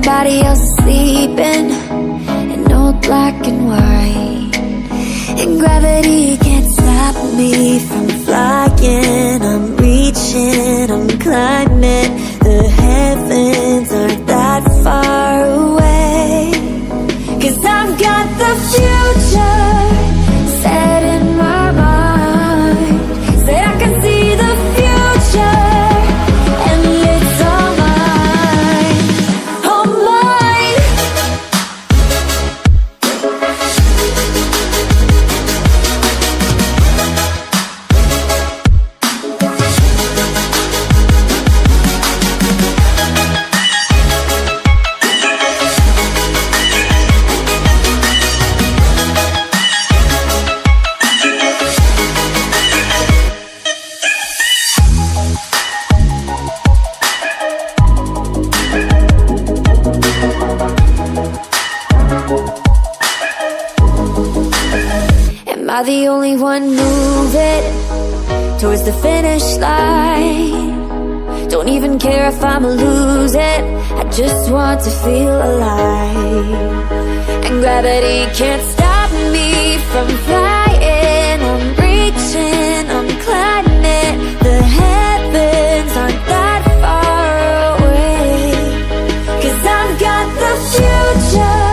everybody else is sleeping in old black and white, and gravity can't stop me from flying. I'm reaching, I'm climbing. The heavens aren't that far away, 'cause I've got the future set in my mind. Said I can see the future, and it's all mine, all mine. Am I the only one moving towards the finish line? Don't even care if I'ma lose it, I just want to feel alive. And gravity can't stop me from flying. I'm reaching, I'm climbing. The heavens aren't that far away, 'cause I've got the future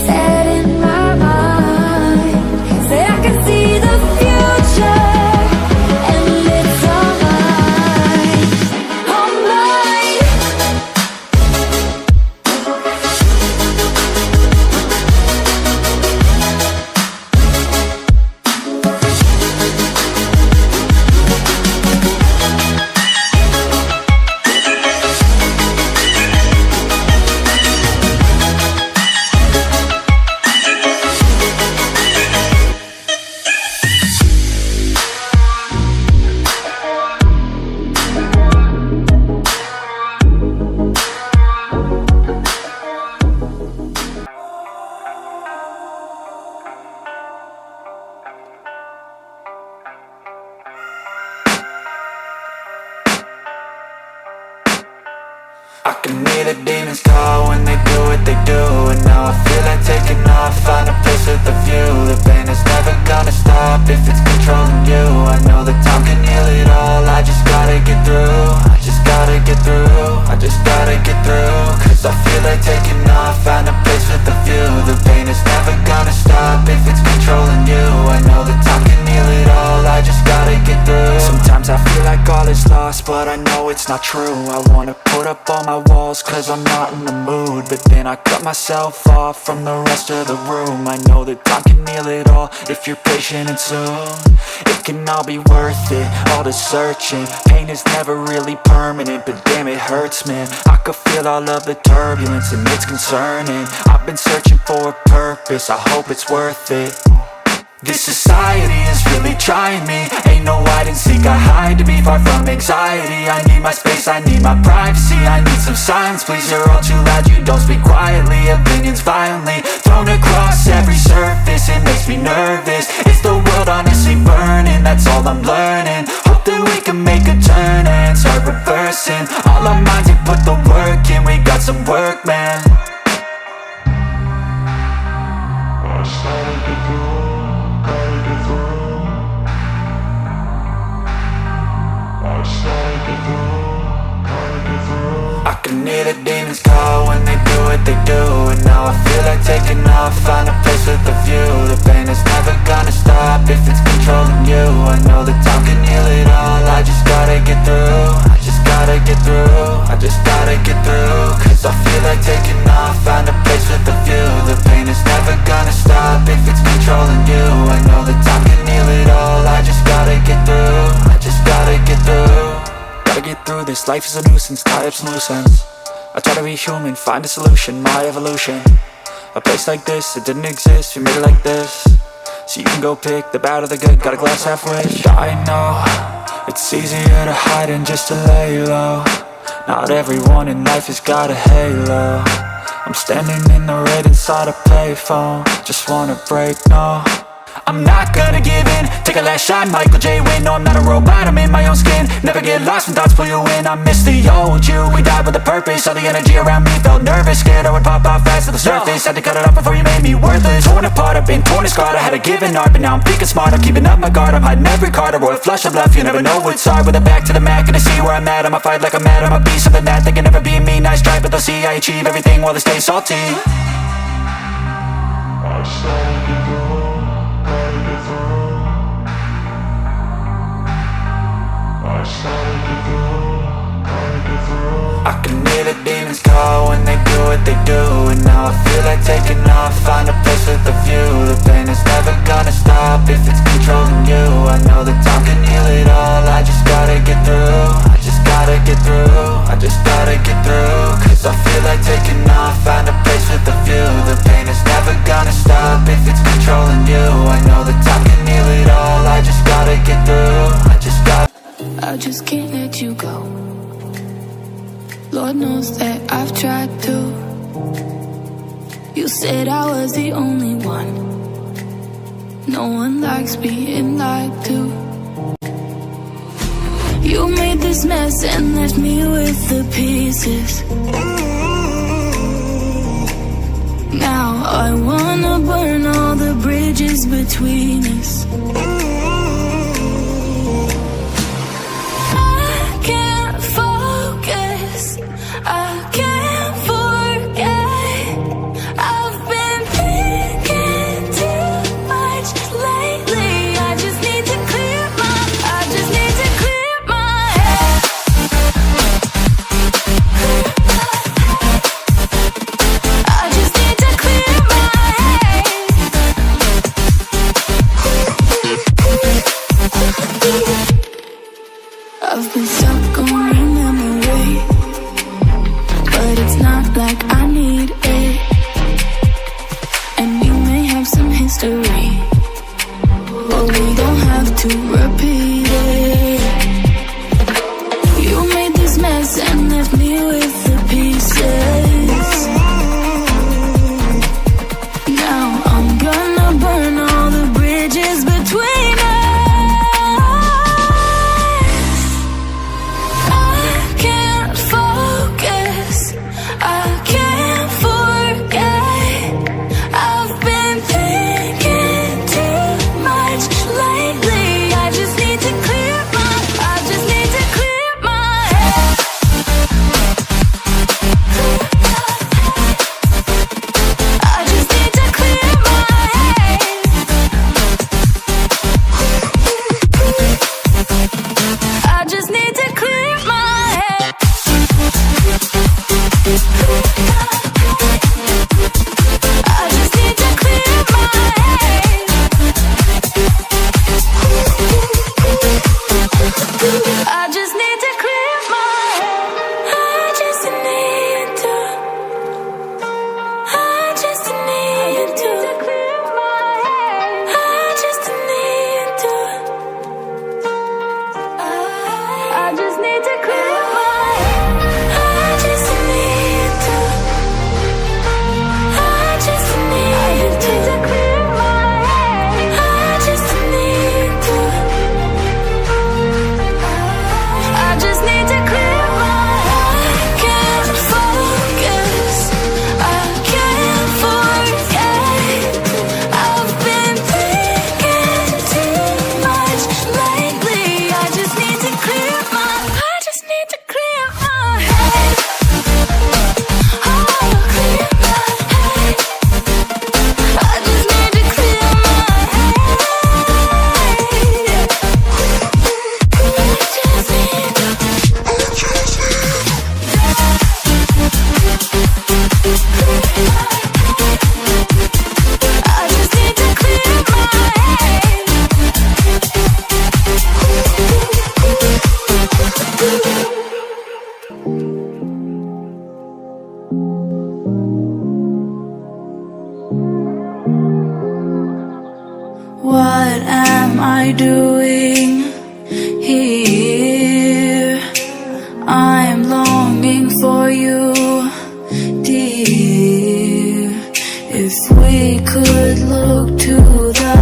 set in my mind. Say I can see the future, and it's all mine, all mine. I can hear the demons call when they do what they do, and now I feel like taking off, find a place with a view. The pain is never gonna stop if it's controlling you. I know that time can heal it all, I just gotta get through. I just gotta get through, I just gotta get through. 'Cause I feel like taking off, find a place with a view. The pain is never gonna stop if it's controlling you. I know that time can heal it all, I just gotta get through. Sometimes I feel like all is lost, but I know it's not true. I wanna put up all my walls 'cause I'm not in the mood, but then I cut myself off from the rest of the room. I know that time can heal it all if you're patient, and soon it can all be worth it, all the searching. Pain is never really permanent, but damn it hurts, man. I could feel all of the turbulence and it's concerning. I've been searching for a purpose, I hope it's worth it. This society is really trying me. Ain't no hide and seek, I hide to be far from anxiety. I need my space, I need my privacy. I need some silence, please, you're all too loud. You don't speak quietly, opinions violently thrown across every surface. It makes me nervous, is the world honestly burning? That's all I'm learning. Hope that we can make a turn and start reversing. All our minds, we put the work in, we got some work, man. I can hear the demons call when they do what they do, and now I feel like taking off, find a place with a view. The pain is never gonna stop if it's controlling you. I know that time can heal it all, I just gotta get through. I just gotta get through, I just gotta get through. 'Cause I feel like taking off, find a place with a view. The pain is never gonna stop if it's controlling you. I know that time can heal it all, I just gotta get through. I just gotta get through. Gotta get through this, life is a nuisance, tie up some loose ends. I try to be human, find a solution, my evolution. A place like this, it didn't exist, we made it like this. So you can go pick the bad or the good, got a glass halfway. I know, it's easier to hide than just to lay low. Not everyone in life has got a halo. I'm standing in the red inside a payphone, just wanna break, no. I'm not gonna give in. Take a last shot, Michael J. Win. No, I'm not a robot, I'm in my own skin. Never get lost when thoughts pull you in. I miss the old you, we died with a purpose. All the energy around me felt nervous. Scared I would pop off fast to the surface. Had to cut it off before you made me worthless. Torn apart, I've been torn and scarred. I had a given art, but now I'm thinking smart. I'm keeping up my guard, I'm hiding every card. A royal flush of left, you never know what's hard. With a back to the mat, gonna see where I'm at. I'ma fight like I'm mad, I'ma be something that they can never be me. Nice try, but they'll see I achieve everything while they stay salty. I started to go, gotta get through. I started to go, gotta get through. I can hear the demons call when they do what they do. And now I feel like taking off, find a place with a view. The pain is never gonna stop if it's controlling you. I know that time can heal it all, I just gotta get through. I just gotta get through, I just gotta get through. Cause I feel like taking off, find a place with a view. The pain is never gonna stop if it's controlling you. I know that time can heal it all, I just gotta get through. I just can't let you go. Lord knows that I've tried to. You said I was the only one. No one likes being lied to. You made this mess and left me with the pieces. Now I wanna burn all the bridges between us. I've been stuck on your memory, but it's not like I need it. And we may have some history, but we don't have to repeat it. You made this mess and left me with the pieces. Now I'm gonna burn all the bridges between us. What am I doing here? I'm longing for you, dear. If we could look to the